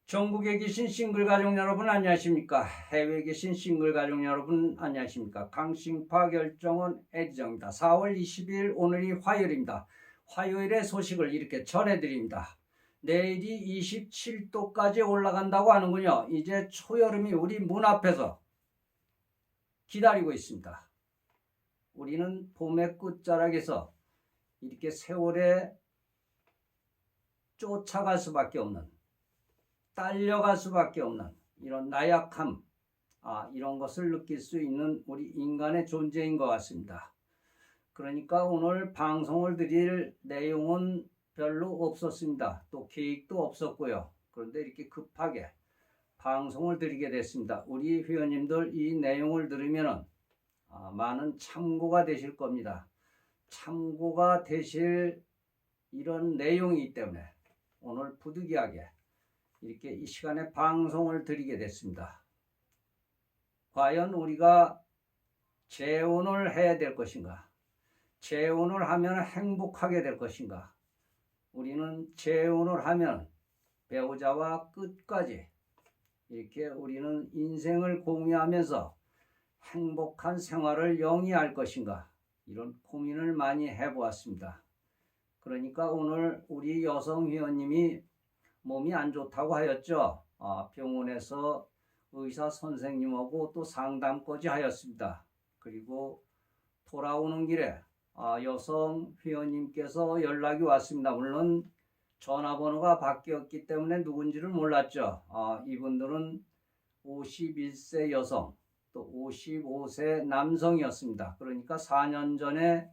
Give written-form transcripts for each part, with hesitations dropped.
전국에 계신 싱글가족 여러분 안녕하십니까? 해외에 계신 싱글가족 여러분 안녕하십니까? 강싱파 결정은 에디정입니다. 4월 20일 오늘이 화요일입니다. 화요일의 소식을 이렇게 전해드립니다. 내일이 27도까지 올라간다고 하는군요. 이제 초여름이 우리 문 앞에서 기다리고 있습니다. 우리는 봄의 끝자락에서 이렇게 세월에 쫓아갈 수밖에 없는, 딸려갈 수밖에 없는 이런 나약함, 이런 것을 느낄 수 있는 우리 인간의 존재인 것 같습니다. 그러니까 오늘 방송을 드릴 내용은 별로 없었습니다. 또 계획도 없었고요. 그런데 이렇게 급하게 방송을 드리게 됐습니다. 우리 회원님들 이 내용을 들으면 많은 참고가 되실 겁니다. 참고가 되실 이런 내용이기 때문에 오늘 부득이하게 이렇게 이 시간에 방송을 드리게 됐습니다. 과연 우리가 재혼을 해야 될 것인가? 재혼을 하면 행복하게 될 것인가? 우리는 재혼을 하면 배우자와 끝까지 이렇게 우리는 인생을 공유하면서 행복한 생활을 영위할 것인가? 이런 고민을 많이 해보았습니다. 그러니까 오늘 우리 여성 회원님이 몸이 안 좋다고 하였죠. 병원에서 의사 선생님하고 또 상담까지 하였습니다. 그리고 돌아오는 길에 여성 회원님께서 연락이 왔습니다. 물론 전화번호가 바뀌었기 때문에 누군지를 몰랐죠. 이분들은 51세 여성 또 55세 남성이었습니다. 그러니까 4년 전에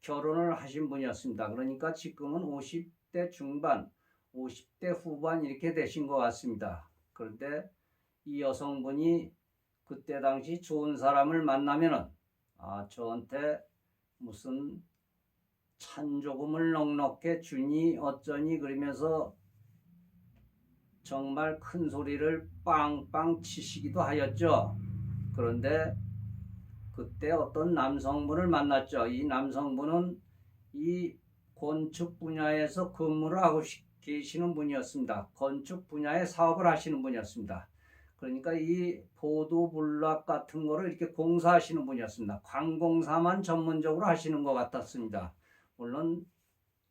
결혼을 하신 분이었습니다. 그러니까 지금은 50대 중반 50대 후반 이렇게 되신 것 같습니다. 그런데 이 여성분이 그때 당시 좋은 사람을 만나면은 저한테 무슨 찬조금을 넉넉히 주니 어쩌니 그러면서 정말 큰 소리를 빵빵 치시기도 하였죠. 그런데 그때 어떤 남성분을 만났죠. 이 남성분은 이 건축 분야에서 근무를 하고 계시는 분이었습니다. 건축 분야의 사업을 하시는 분이었습니다. 그러니까 이 보도블락 같은 거를 이렇게 공사하시는 분이었습니다. 관공사만 전문적으로 하시는 것 같았습니다. 물론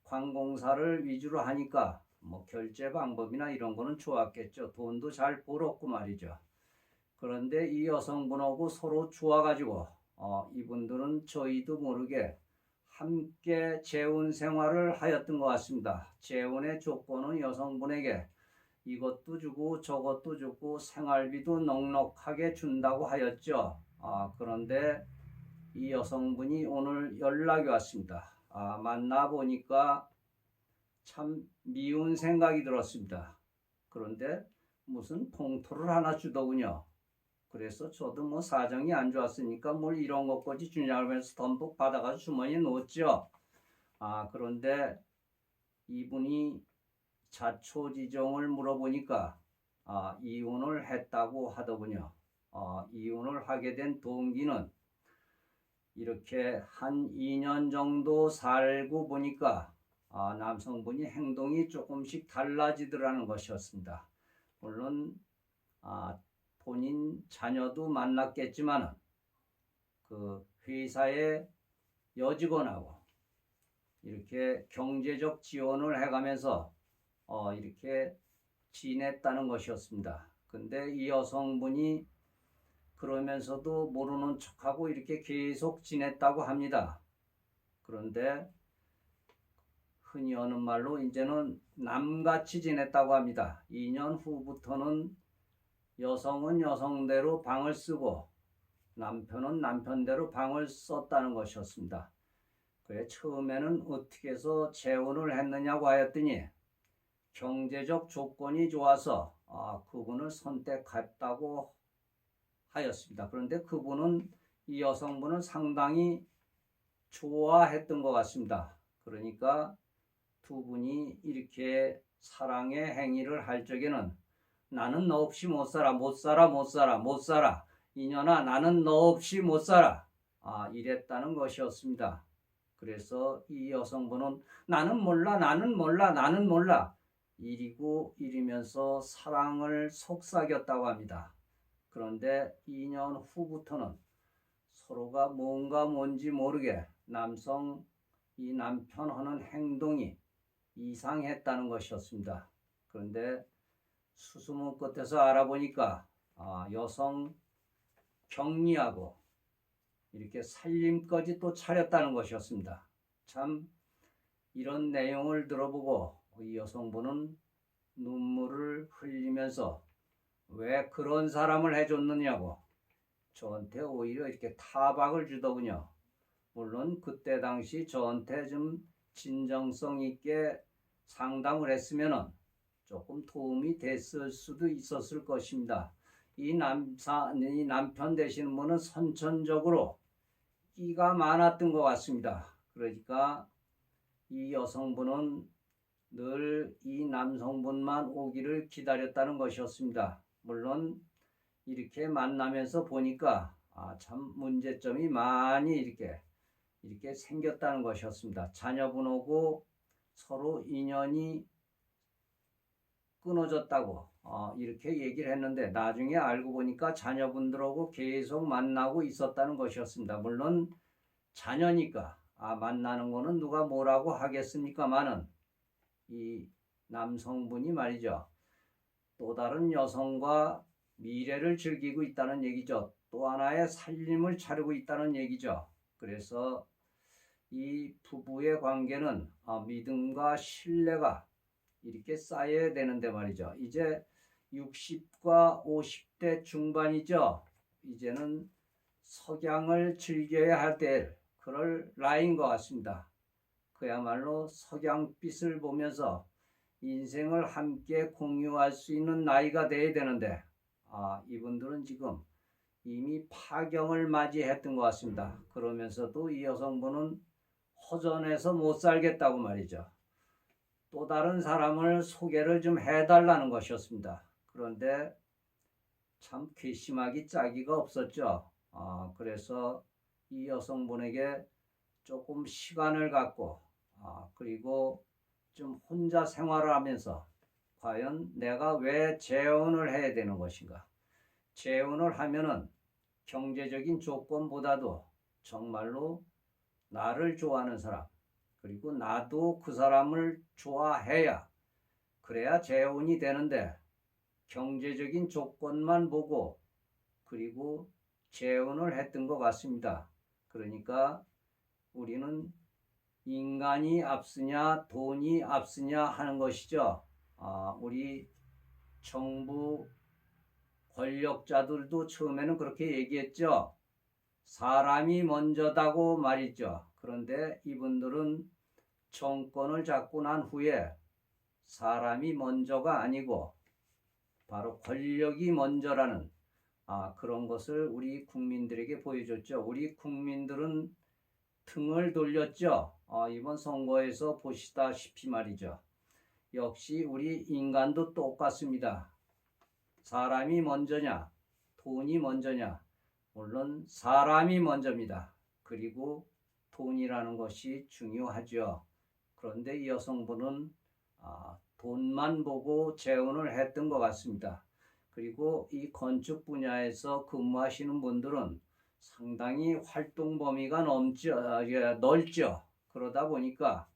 관공사를 위주로 하니까 뭐 결제 방법이나 이런 거는 좋았겠죠. 돈도 잘 벌었고 말이죠. 그런데 이 여성분하고 서로 좋아가지고 이분들은 저희도 모르게 함께 재혼 생활을 하였던 것 같습니다. 재혼의 조건은 여성분에게 이것도 주고 저것도 주고 생활비도 넉넉하게 준다고 하였죠. 그런데 이 여성분이 오늘 연락이 왔습니다. 만나보니까 참 미운 생각이 들었습니다. 그런데 무슨 봉투를 하나 주더군요. 그래서 저도 뭐 사정이 안 좋았으니까 뭘 이런 것까지 주냐고 해서 덤뿍 받아가지고 주머니에 넣었죠. 그런데 이분이 자초지종을 물어보니까 이혼을 했다고 하더군요. 이혼을 하게 된 동기는 이렇게 한 2년 정도 살고 보니까 남성분이 행동이 조금씩 달라지더라는 것이었습니다. 물론 본인 자녀도 만났겠지만 그 회사의 여직원하고 이렇게 경제적 지원을 해가면서 이렇게 지냈다는 것이었습니다. 근데 이 여성분이 그러면서도 모르는 척하고 이렇게 계속 지냈다고 합니다. 그런데 흔히 하는 말로 이제는 남같이 지냈다고 합니다. 2년 후부터는 여성은 여성대로 방을 쓰고 남편은 남편대로 방을 썼다는 것이었습니다. 그래 처음에는 어떻게 해서 재혼을 했느냐고 하였더니 경제적 조건이 좋아서 그분을 선택했다고 하였습니다. 그런데 그분은 이 여성분을 상당히 좋아했던 것 같습니다. 그러니까 두 분이 이렇게 사랑의 행위를 할 적에는 나는 너 없이 못 살아, 못 살아, 못 살아, 못 살아. 이년아, 나는 너 없이 못 살아. 이랬다는 것이었습니다. 그래서 이 여성분은 나는 몰라, 나는 몰라, 나는 몰라. 이리고 이리면서 사랑을 속삭였다고 합니다. 그런데 2년 후부터는 서로가 뭔지 모르게 이 남편 하는 행동이 이상했다는 것이었습니다. 그런데 수소문 끝에서 알아보니까 여성 격리하고 이렇게 살림까지 또 차렸다는 것이었습니다. 참 이런 내용을 들어보고 이 여성분은 눈물을 흘리면서 왜 그런 사람을 해줬느냐고 저한테 오히려 이렇게 타박을 주더군요. 물론 그때 당시 저한테 좀 진정성 있게 상담을 했으면 조금 도움이 됐을 수도 있었을 것입니다. 이 남편 되시는 분은 선천적으로 끼가 많았던 것 같습니다. 그러니까 이 여성분은 늘 이 남성분만 오기를 기다렸다는 것이었습니다. 물론 이렇게 만나면서 보니까 참 문제점이 많이 이렇게 생겼다는 것이었습니다. 자녀분하고 서로 인연이 끊어졌다고 이렇게 얘기를 했는데 나중에 알고 보니까 자녀분들하고 계속 만나고 있었다는 것이었습니다. 물론 자녀니까 만나는 거는 누가 뭐라고 하겠습니까마는 이 남성분이 말이죠. 또 다른 여성과 미래를 즐기고 있다는 얘기죠. 또 하나의 살림을 차리고 있다는 얘기죠. 그래서 이 부부의 관계는 믿음과 신뢰가 이렇게 쌓여야 되는데 말이죠. 이제 60과 50대 중반이죠. 이제는 석양을 즐겨야 할 때 그럴 나이인 것 같습니다. 그야말로 석양빛을 보면서 인생을 함께 공유할 수 있는 나이가 돼야 되는데 이분들은 지금 이미 파경을 맞이했던 것 같습니다. 그러면서도 이 여성분은 허전해서 못 살겠다고 말이죠. 또 다른 사람을 소개를 좀 해달라는 것이었습니다. 그런데 참 괘씸하기 짝이가 없었죠. 그래서 이 여성분에게 조금 시간을 갖고 그리고 좀 혼자 생활을 하면서 과연 내가 왜 재혼을 해야 되는 것인가. 재혼을 하면은 경제적인 조건보다도 정말로 나를 좋아하는 사람 그리고 나도 그 사람을 좋아해야 그래야 재혼이 되는데 경제적인 조건만 보고 그리고 재혼을 했던 것 같습니다. 그러니까 우리는 인간이 앞서냐 돈이 앞서냐 하는 것이죠. 우리 정부 권력자들도 처음에는 그렇게 얘기했죠. 사람이 먼저다고 말이죠. 그런데 이분들은 정권을 잡고 난 후에 사람이 먼저가 아니고 바로 권력이 먼저라는 그런 것을 우리 국민들에게 보여줬죠. 우리 국민들은 등을 돌렸죠. 이번 선거에서 보시다시피 말이죠. 역시 우리 인간도 똑같습니다. 사람이 먼저냐, 돈이 먼저냐, 물론 사람이 먼저입니다. 그리고 돈이라는 것이 중요하죠. 그런데 이 여성분은 돈만 보고 재혼을 했던 것 같습니다. 그리고 이 건축 분야에서 근무하시는 분들은 상당히 활동 범위가 넓죠. 그러다 보니까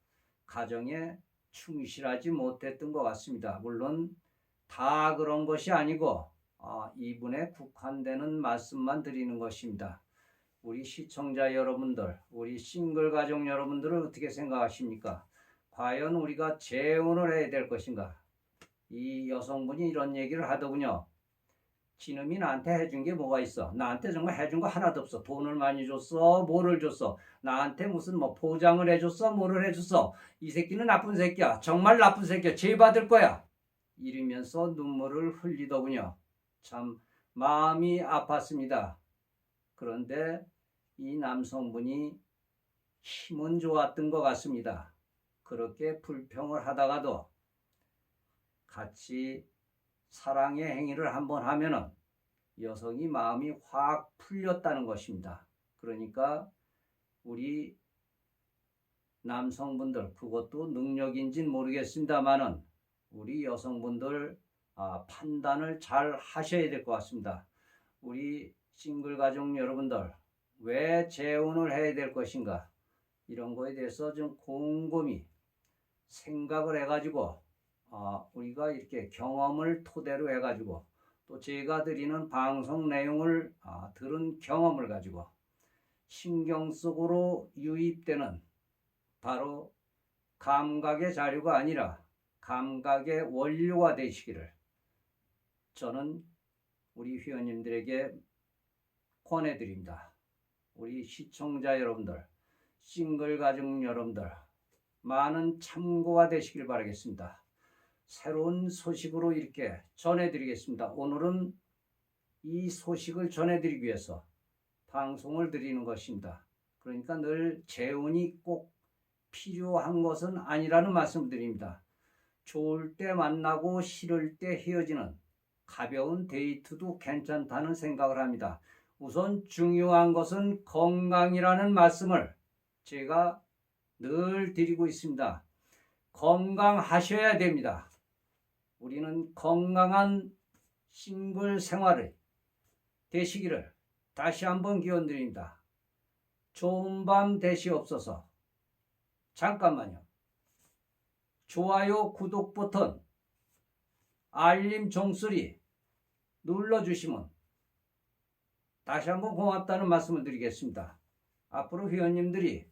가정에 충실하지 못했던 것 같습니다. 물론 다 그런 것이 아니고 이분에 국한되는 말씀만 드리는 것입니다. 우리 시청자 여러분들, 우리 싱글 가족 여러분들은 어떻게 생각하십니까? 과연 우리가 재혼을 해야 될 것인가? 이 여성분이 이런 얘기를 하더군요. 지놈이 나한테 해준 게 뭐가 있어? 나한테 정말 해준 거 하나도 없어. 돈을 많이 줬어? 뭐를 줬어? 나한테 무슨 포장을 해줬어? 뭐를 해줬어? 이 새끼는 나쁜 새끼야. 정말 나쁜 새끼야. 죄 받을 거야. 이러면서 눈물을 흘리더군요. 참 마음이 아팠습니다. 그런데 이 남성분이 힘은 좋았던 것 같습니다. 그렇게 불평을 하다가도 같이 사랑의 행위를 한번 하면은 여성이 마음이 확 풀렸다는 것입니다. 그러니까 우리 남성분들 그것도 능력인지는 모르겠습니다만은 우리 여성분들 판단을 잘 하셔야 될 것 같습니다. 우리 싱글 가족 여러분들, 왜 재혼을 해야 될 것인가, 이런 거에 대해서 좀 곰곰이 생각을 해가지고 우리가 이렇게 경험을 토대로 해가지고 또 제가 드리는 방송 내용을 들은 경험을 가지고 신경 속으로 유입되는 바로 감각의 자료가 아니라 감각의 원료가 되시기를 저는 우리 회원님들에게 권해드립니다. 우리 시청자 여러분들, 싱글 가족 여러분들, 많은 참고가 되시길 바라겠습니다. 새로운 소식으로 이렇게 전해드리겠습니다. 오늘은 이 소식을 전해드리기 위해서 방송을 드리는 것입니다. 그러니까 늘 재혼이 꼭 필요한 것은 아니라는 말씀을 드립니다. 좋을 때 만나고 싫을 때 헤어지는 가벼운 데이트도 괜찮다는 생각을 합니다. 우선 중요한 것은 건강이라는 말씀을 제가 늘 드리고 있습니다. 건강하셔야 됩니다. 우리는 건강한 싱글 생활을 되시기를 다시 한번 기원드립니다. 좋은 밤 되시옵소서. 잠깐만요. 좋아요, 구독 버튼, 알림 종소리 눌러주시면 다시 한번 고맙다는 말씀을 드리겠습니다. 앞으로 회원님들이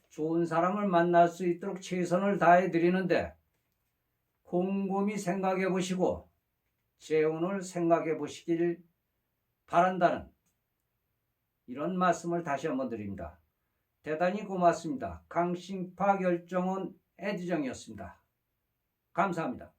좋은 사람을 만날 수 있도록 최선을 다해 드리는데 곰곰이 생각해 보시고 재혼을 생각해 보시길 바란다는 이런 말씀을 다시 한번 드립니다. 대단히 고맙습니다. 강신파 결정원 에디정이었습니다. 감사합니다.